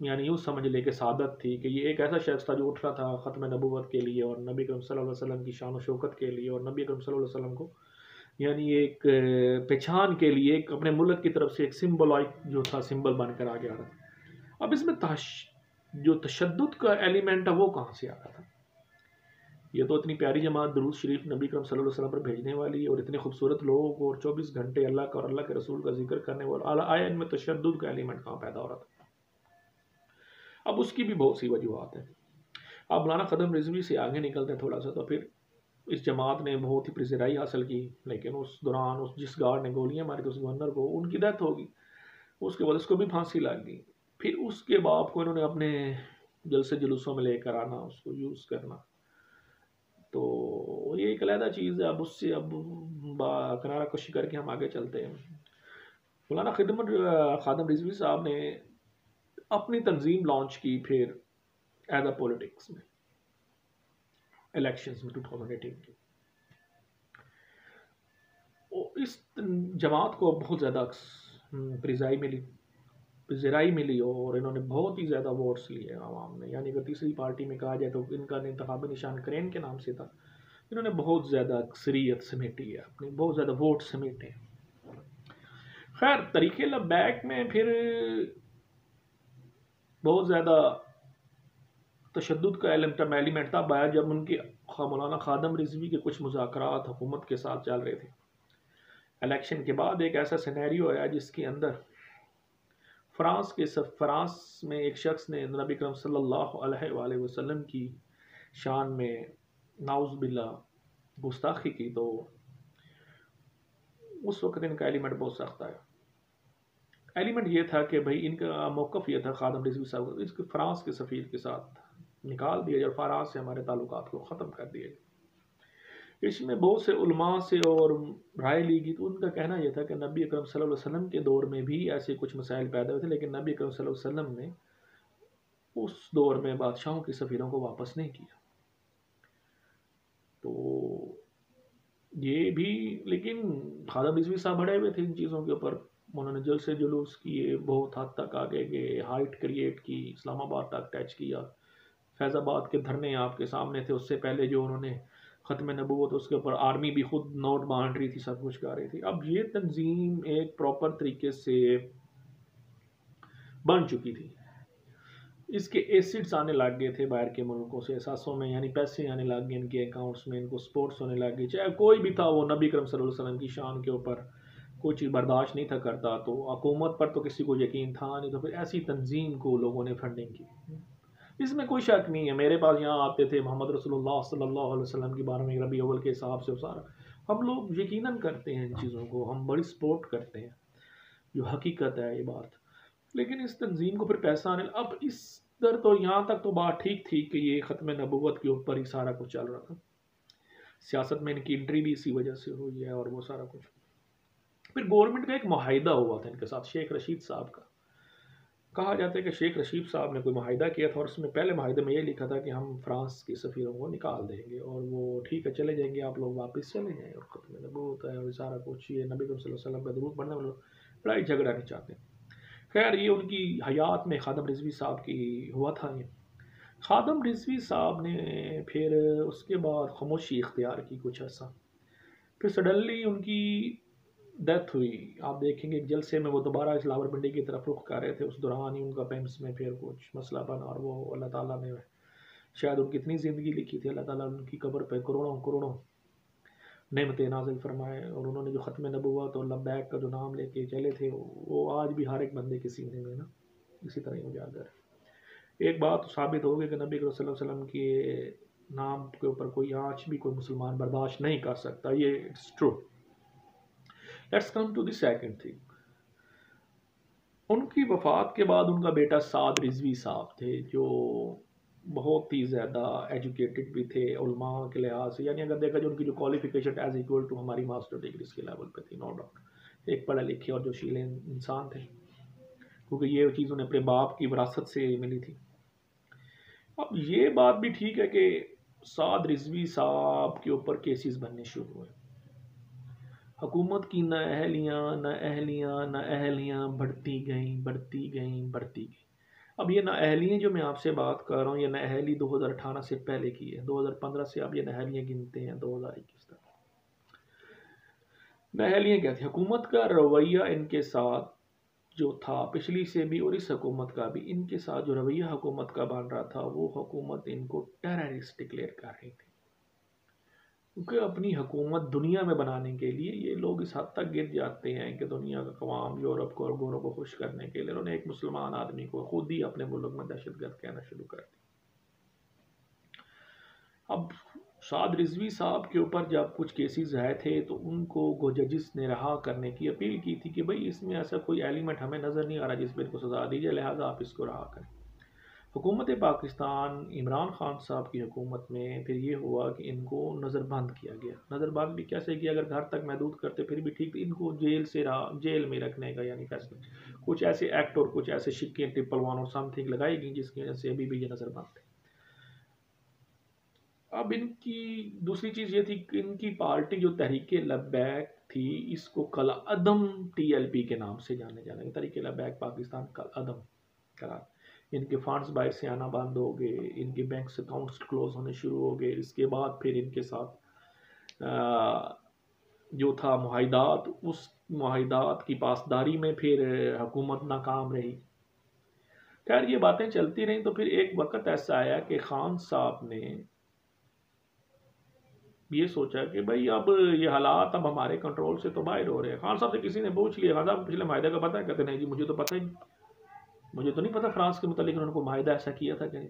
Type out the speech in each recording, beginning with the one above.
یعنی یوں سمجھ لے کہ سعادت تھی کہ یہ ایک ایسا شخص تھا جو اٹھ رہا تھا ختم نبوت کے لیے اور نبی کریم صلی اللہ علیہ وسلم کی شان و شوکت کے لیے، اور نبی کریم صلی اللہ علیہ وسلم کو یعنی ایک پہچان کے لیے ایک اپنے ملک کی طرف سے ایک سمبلائک جو تھا، سمبل بن کر آگے آ رہا تھا۔ اب اس میں جو تشدد کا ایلیمنٹ ہے وہ کہاں سے آ رہا تھا؟ یہ تو اتنی پیاری جماعت درود شریف نبی کریم صلی اللہ علیہ وسلم پر بھیجنے والی اور اتنے خوبصورت لوگوں کو اور 24 گھنٹے اللہ کا اور اللہ کے رسول کا ذکر کرنے والا، آیا ان میں تشدد کا ایلیمنٹ کہاں پیدا ہو رہا تھا؟ اب اس کی بھی بہت سی وجوہات ہیں۔ اب مولانا خادم رضوی سے آگے نکلتے ہیں تھوڑا سا، تو پھر اس جماعت نے بہت ہی پذیرائی حاصل کی، لیکن اس دوران جس گارڈ نے گولیاں ماری تھی اس گورنر کو، ان کی ڈیتھ ہوگی، اس کے بعد اس کو بھی پھانسی لگ گئی۔ پھر اس کے باپ کو انہوں نے اپنے جلسے جلوسوں میں لے کر آنا، اس کو یوز کرنا، تو یہ ایک علیحدہ چیز ہے۔ اب اس سے اب کنارہ کشی کر کے ہم آگے چلتے ہیں۔ مولانا خادم رضوی صاحب نے اپنی تنظیم لانچ کی پھر ایز اے پولیٹکس میں، الیکشنز میں 2018 کی۔ اس جماعت کو بہت زیادہ پذیرائی ملی اور انہوں نے بہت ہی زیادہ ووٹس لیے عوام نے، یعنی اگر تیسری پارٹی میں کہا جائے تو ان کا انتخابی نشان کرین کے نام سے تھا، انہوں نے بہت زیادہ اکثریت سمیٹی ہے، اپنی بہت زیادہ ووٹ سمیٹے۔ خیر طریق لبیک میں پھر بہت زیادہ تشدد کا ایلیمنٹ تھا بایا جب ان کے مولانا خادم رضوی کے کچھ مذاکرات حکومت کے ساتھ چل رہے تھے۔ الیکشن کے بعد ایک ایسا سینیریو آیا جس کے اندر فرانس میں ایک شخص نے نبی کریم صلی اللہ علیہ وآلہ وسلم کی شان میں نعوذ باللہ گستاخی کی، تو اس وقت ان کا ایلیمنٹ بہت سخت آیا۔ ایلیمنٹ یہ تھا کہ بھائی ان کا موقف یہ تھا خادم رضوی صاحب کو اس کے فرانس کے سفیر کے ساتھ نکال دیا جائے اور فرانس سے ہمارے تعلقات کو ختم کر دیا جائے۔ اس میں بہت سے علماء سے اور رائے لی گئی، تو ان کا کہنا یہ تھا کہ نبی اکرم صلی اللہ علیہ وسلم کے دور میں بھی ایسے کچھ مسائل پیدا ہوئے تھے، لیکن نبی اکرم صلی اللہ علیہ وسلم نے اس دور میں بادشاہوں کے سفیروں کو واپس نہیں کیا۔ تو یہ بھی، لیکن خادم رضوی صاحب بڑے ہوئے تھے ان چیزوں کے اوپر، انہوں نے جلسے جلوس کیے، بہت حد تک آگے گئے، ہائٹ کریٹ کی، اسلام آباد تک ٹچ کیا، فیض آباد کے دھرنے آپ کے سامنے تھے، اس سے پہلے جو انہوں نے ختم نبوت اس کے اوپر آرمی بھی خود نوٹ بانٹ رہی تھی، سب کچھ کر رہی تھی۔ اب یہ تنظیم ایک پراپر طریقے سے بن چکی تھی، اس کے ایسڈز آنے لگ گئے تھے باہر کے ملکوں سے، احساسوں میں یعنی پیسے آنے لگ گئے ان کے اکاؤنٹس میں، ان کو سپورٹس ہونے لگ گئی، چاہے کوئی بھی تھا وہ نبی کرم صلی اللہ علیہ وسلم کی شان کے اوپر کوئی چیز برداشت نہیں تھا کرتا، تو حکومت پر تو کسی کو یقین تھا نہیں، تو پھر ایسی تنظیم کو لوگوں نے فنڈنگ کی۔ اس میں کوئی شک نہیں ہے، میرے پاس یہاں آتے تھے محمد رسول اللہ صلی اللہ علیہ وسلم کی 12ویں ربیع اول کے حساب سے، سارا ہم لوگ یقیناً کرتے ہیں ان چیزوں کو، ہم بڑی سپورٹ کرتے ہیں، جو حقیقت ہے یہ بات۔ لیکن اس تنظیم کو پھر پیسہ آنے اب اس در تو یہاں تک تو بات ٹھیک تھی کہ یہ ختم نبوت کے اوپر ہی سارا کچھ چل رہا تھا، سیاست میں ان کی انٹری بھی اسی وجہ سے ہوئی ہے اور وہ سارا کچھ۔ پھر گورنمنٹ کا ایک معاہدہ ہوا تھا ان کے ساتھ شیخ رشید صاحب کا، کہا جاتا ہے کہ شیخ رشید صاحب نے کوئی معاہدہ کیا تھا اور اس میں پہلے معاہدے میں یہ لکھا تھا کہ ہم فرانس کے سفیروں کو نکال دیں گے اور وہ ٹھیک ہے چلے جائیں گے، آپ لوگ واپس چلے جائیں، اور ختم نبوت ہے اور سارا کچھ، یہ نبی صلی اللہ علیہ وسلم کا درود پڑھنے والے لڑائی جھگڑا نہیں چاہتے۔ خیر یہ ان کی حیات میں خادم رضوی صاحب کی ہوا تھا۔ یہ خادم رضوی صاحب نے پھر اس کے بعد خاموشی اختیار کی کچھ ایسا، پھر سڈنلی ان کی ڈیتھ ہوئی۔ آپ دیکھیں گے ایک جلسے میں وہ دوبارہ اس لاور پنڈی کی طرف رخ کر رہے تھے، اس دوران ہی ان کا پیمس میں پھر کچھ مسئلہ بنا، اور وہ اللہ تعالیٰ نے شاید ان کی اتنی زندگی لکھی تھی، اللہ تعالیٰ نے ان کی قبر پہ کروڑوں نعمتیں نازل فرمائے، اور انہوں نے جو ختم نبوت اور لبیک کا جو نام لے کے چلے تھے وہ آج بھی ہر ایک بندے کے سینے میں نا اسی طرح ہی اجاگر ہے۔ ایک بات ثابت ہو گئی کہ نبی صلی اللہ علیہ وسلم کے نام کے اوپر کوئی آج بھی کوئی مسلمان برداشت نہیں کر سکتا، یہ it's true. Let's come to the second thing. ان کی وفات کے بعد ان کا بیٹا سعد رضوی صاحب تھے، جو بہت ہی زیادہ ایجوکیٹڈ بھی تھے علماء کے لحاظ سے، یعنی اگر دیکھا جو ان کی جو کوالیفیکیشن ایز ایکول ٹو ہماری ماسٹر ڈگریز کے لیول پہ تھی، نو ڈاؤٹ ایک پڑھے لکھے اور جو شیلیں انسان تھے، کیونکہ یہ چیز انہیں اپنے باپ کی وراثت سے ملی تھی۔ اب یہ بات بھی ٹھیک ہے کہ سعد رضوی صاحب کے اوپر کیسز بننے شروع ہوئے، حکومت کی نہ اہلیاں بڑھتی گئیں۔ اب یہ نااہلیاں جو میں آپ سے بات کر رہا ہوں، یہ نااہلی 2018 سے پہلے کی ہے، 2015 سے آپ یہ نااہلیاں گنتے ہیں 2021 تک۔ نااہلیاں کیا تھی؟ حکومت کا رویہ ان کے ساتھ جو تھا پچھلی سے بھی اور اس حکومت کا بھی، ان کے ساتھ جو رویہ حکومت کا بن رہا تھا، وہ حکومت ان کو ٹیررسٹ ڈکلیئر کر رہی تھی، کیونکہ اپنی حکومت دنیا میں بنانے کے لیے یہ لوگ اس حد تک گر جاتے ہیں کہ دنیا کا عوام، یورپ کو اور گوروں کو خوش کرنے کے لیے انہوں نے ایک مسلمان آدمی کو خود ہی اپنے ملک میں دہشت گرد کہنا شروع کر دیا۔ اب سعد رضوی صاحب کے اوپر جب کچھ کیسز آئے تھے تو ان کو ججز نے رہا کرنے کی اپیل کی تھی کہ بھئی اس میں ایسا کوئی ایلیمنٹ ہمیں نظر نہیں آ رہا جس پہ ان کو سزا دی جائے، لہٰذا آپ اس کو رہا کریں۔ حکومت پاکستان عمران خان صاحب کی حکومت میں پھر یہ ہوا کہ ان کو نظر بند کیا گیا۔ نظر بند بھی کیسے کیا؟ اگر گھر تک محدود کرتے پھر بھی ٹھیک، ان کو جیل میں رکھنے کا یعنی فیصلہ، کچھ ایسے ایکٹ اور کچھ ایسے شکیں 111 اور سم تھنگ لگائی گئی جس کی وجہ سے ابھی بھی یہ نظر بند تھے۔ اب ان کی دوسری چیز یہ تھی کہ ان کی پارٹی جو تحریک لبیک تھی، اس کو کالعدم TLP کے نام سے جانے جانے، تحریک لبیک پاکستان کالعدم قرار۔ ان کے فنڈز باہر سے آنا بند ہو گئے، ان کے بینکس اکاؤنٹس کلوز ہونے شروع ہو گئے، اس کے بعد پھر ان کے ساتھ جو تھا معاہدات، اس معاہدات کی پاسداری میں پھر حکومت ناکام رہی۔ خیر یہ باتیں چلتی رہیں تو پھر ایک وقت ایسا آیا کہ خان صاحب نے یہ سوچا کہ بھئی اب یہ حالات اب ہمارے کنٹرول سے تو باہر ہو رہے ہیں۔ خان صاحب سے کسی نے پوچھ لیا، خان صاحب پچھلے معاہدے کا پتہ ہے؟ کہتے نہیں جی مجھے تو پتہ ہی نہیں، مجھے تو نہیں پتہ فرانس کے متعلق انہوں نے کوئی معاہدہ ایسا کیا تھا کہ نہیں۔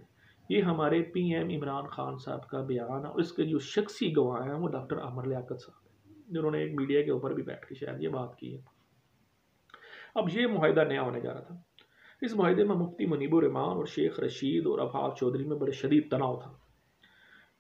یہ ہمارے PM عمران خان صاحب کا بیان ہے، اور اس کے جو شخصی گواہ ہیں وہ ڈاکٹر عامر لیاقت صاحب ہیں، جنہوں نے ایک میڈیا کے اوپر بھی بیٹھ کے شاید یہ بات کی ہے۔ اب یہ معاہدہ نیا ہونے جا رہا تھا۔ اس معاہدے میں مفتی منیب الرحمان اور شیخ رشید اور آفاق چودھری میں بڑے شدید تناؤ تھا،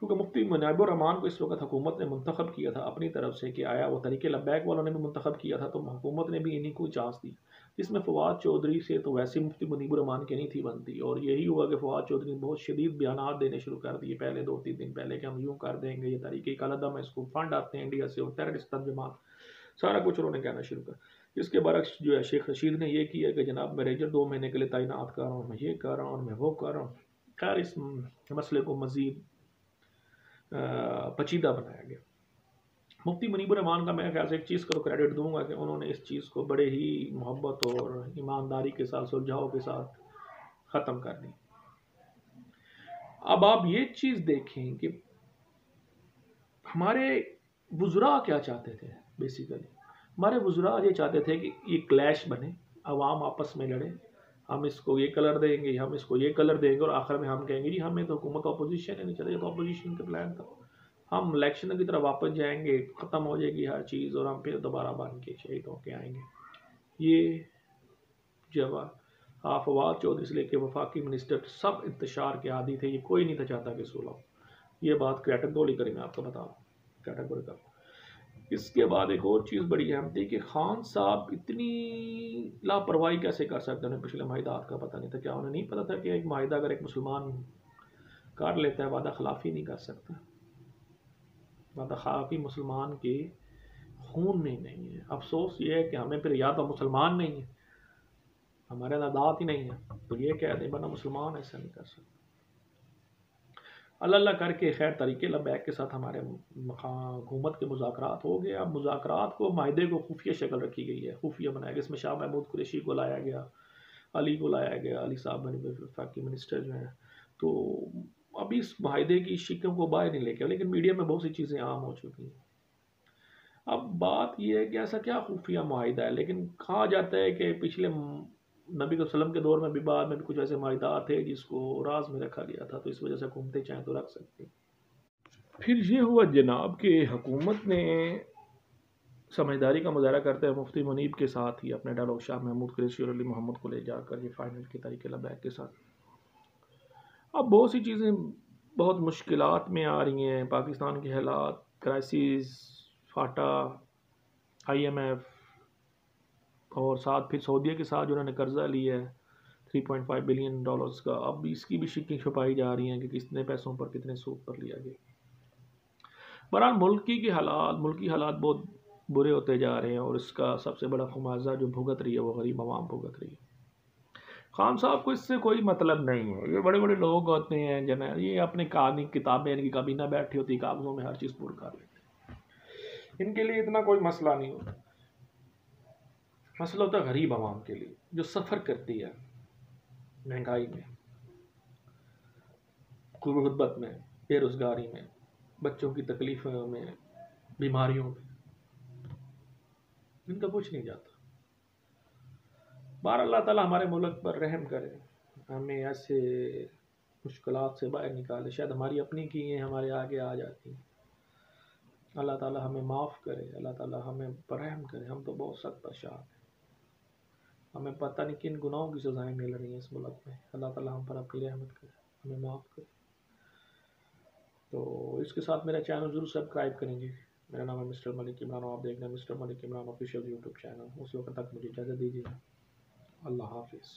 کیونکہ مفتی منیب الرحمان کو اس وقت حکومت نے منتخب کیا تھا اپنی طرف سے، کہ آیا وہ تحریک لبیک والوں نے بھی منتخب کیا تھا تو حکومت نے بھی انہیں کو چانس دی۔ اس میں فواد چودھری سے تو ویسے مفتی منیب الرحمان کی نہیں تھی بنتی، اور یہی ہوا کہ فواد چودھری نے بہت شدید بیانات دینے شروع کر دیے پہلے 2-3 دن پہلے کہ ہم یوں کر دیں گے، یہ تحریک کالعدم ہے، اس کو فنڈ آتے ہیں انڈیا سے اور ٹیررسٹ تنظیمات، سارا کچھ انہوں نے کہنا شروع کر۔ اس کے برعکس جو ہے شیخ رشید نے یہ کیا کہ جناب میں ریجر 2 مہینے کے لیے تعینات کر رہا ہوں، میں یہ کر رہا ہوں اور میں وہ کر رہا ہوں۔ خیر اس مسئلے کو مزید پیچیدہ بنایا گیا۔ مفتی منیب الرحمان کا میں خیال سے ایک چیز کا کریڈٹ دوں گا کہ انہوں نے اس چیز کو بڑے ہی محبت اور ایمانداری کے ساتھ، سلجھاؤ کے ساتھ ختم کر دی۔ اب آپ یہ چیز دیکھیں کہ ہمارے وزراء کیا چاہتے تھے، بیسیکلی ہمارے وزراء یہ چاہتے تھے کہ یہ کلیش بنے، عوام آپس میں لڑے، ہم اس کو یہ کلر دیں گے، ہم اس کو یہ کلر دیں گے، اور آخر میں ہم کہیں گے جی ہمیں تو حکومت اپوزیشن ہے نہیں چلے، تو اپوزیشن کا پلان تھا، ہم الیکشن کی طرف واپس جائیں گے، ختم ہو جائے گی ہر چیز اور ہم پھر دوبارہ بن کے شہید ہو کے آئیں گے۔ یہ جب فواد چودھری سے لے کے وفاقی منسٹر سب انتشار کے عادی تھے، یہ کوئی نہیں تھا چاہتا کہ صلح ہو۔ یہ بات کیٹیگوریکلی میں آپ کو بتا رہا ہوں، کیٹیگوریکل۔ اس کے بعد ایک اور چیز بڑی اہم تھی کہ خان صاحب اتنی لاپرواہی کیسے کر سکتے ہیں؟ انہیں پچھلے معاہدات کا پتہ نہیں تھا کیا؟ انہیں نہیں پتہ تھا کہ ایک معاہدہ اگر ایک مسلمان کر لیتا ہے وعدہ خلافی نہیں کر سکتا؟ وعدہ خلافی مسلمان کے خون میں نہیں ہے۔ افسوس یہ ہے کہ ہمیں پھر یا تو مسلمان نہیں ہے، ہمارے عادات ہی نہیں ہے تو یہ کہہ دیں ورنہ مسلمان ایسا نہیں کر سکتا۔ اللہ کر کے خیر تحریک لبیک کے ساتھ ہمارے حکومت کے مذاکرات ہو گئے۔ اب مذاکرات کو، معاہدے کو خفیہ شکل رکھی گئی ہے، خفیہ بنایا گیا، اس میں شاہ محمود قریشی کو لایا گیا، علی کو لایا گیا، علی صاحب وفاقی منسٹر جو ہیں، تو ابھی اس معاہدے کی شکوں کو باہر نہیں لے کے، لیکن میڈیا میں بہت سی چیزیں عام ہو چکی ہیں۔ اب بات یہ ہے کہ ایسا کیا خفیہ معاہدہ ہے؟ لیکن کہا جاتا ہے کہ پچھلے نبی صلی اللہ علیہ وسلم کے دور میں بھی بعد میں بھی کچھ ایسے معاہدات تھے جس کو راز میں رکھا گیا تھا، تو اس وجہ سے حکومتیں چاہیں تو رکھ سکتی۔ پھر یہ ہوا جناب کہ حکومت نے سمجھداری کا مظاہرہ کرتے ہوئے مفتی منیب کے ساتھ ہی اپنے ڈائلاگ شاہ محمود قریشی اور علی محمد کو لے جا کر یہ فائنل کی تحریک لبیک کے ساتھ۔ اب بہت سی چیزیں بہت مشکلات میں آ رہی ہیں، پاکستان کے حالات، کرائسس، فاٹا، IMF اور ساتھ پھر سعودیہ کے ساتھ جو انہوں نے قرضہ لیا ہے $3.5 بلین کا، اب اس کی بھی شکیں چھپائی جا رہی ہیں کہ کتنے پیسوں پر کتنے سود پر لیا گیا۔ بہرحال ملکی حالات بہت برے ہوتے جا رہے ہیں، اور اس کا سب سے بڑا خمیازہ جو بھگت رہی ہے وہ غریب عوام بھگت رہی ہے۔ خان صاحب کو اس سے کوئی مطلب نہیں ہے، یہ بڑے بڑے لوگ ہوتے ہیں جنہیں یہ اپنی کہانی کتابیں ان کی کبھی نہ بیٹھی ہوتی، کاغذوں میں ہر چیز پور کر لیتے ہیں، ان کے لیے اتنا کوئی مسئلہ نہیں ہوتا۔ مسئلہ ہوتا ہے غریب عوام کے لیے جو سفر کرتی ہے مہنگائی میں، غربت میں، بے روزگاری میں، بچوں کی تکلیفوں میں، بیماریوں میں، ان کا کچھ نہیں جاتا۔ بہر اللہ تعالیٰ ہمارے ملک پر رحم کرے، ہمیں ایسے مشکلات سے باہر نکالے، شاید ہماری اپنی کی ہیں ہمارے آگے آ جاتی ہیں۔ اللہ تعالیٰ ہمیں معاف کرے، اللہ تعالیٰ ہمیں رحم کرے، ہم تو بہت سخت پریشان ہیں، ہمیں پتہ نہیں کن گناہوں کی سزائیں مل رہی ہیں اس ملک میں، اللہ تعالیٰ ہم پر اپنی رحمت کرے، ہمیں معاف کرے۔ تو اس کے ساتھ میرا چینل ضرور سبسکرائب کریں گے۔ میرا نام ہے مسٹر ملک عمران، آپ دیکھ رہے ہیں مسٹر ملک عمران آفیشیل یوٹیوب چینل۔ اس وقت تک مجھے اجازت دیجیے، اللہ حافظ۔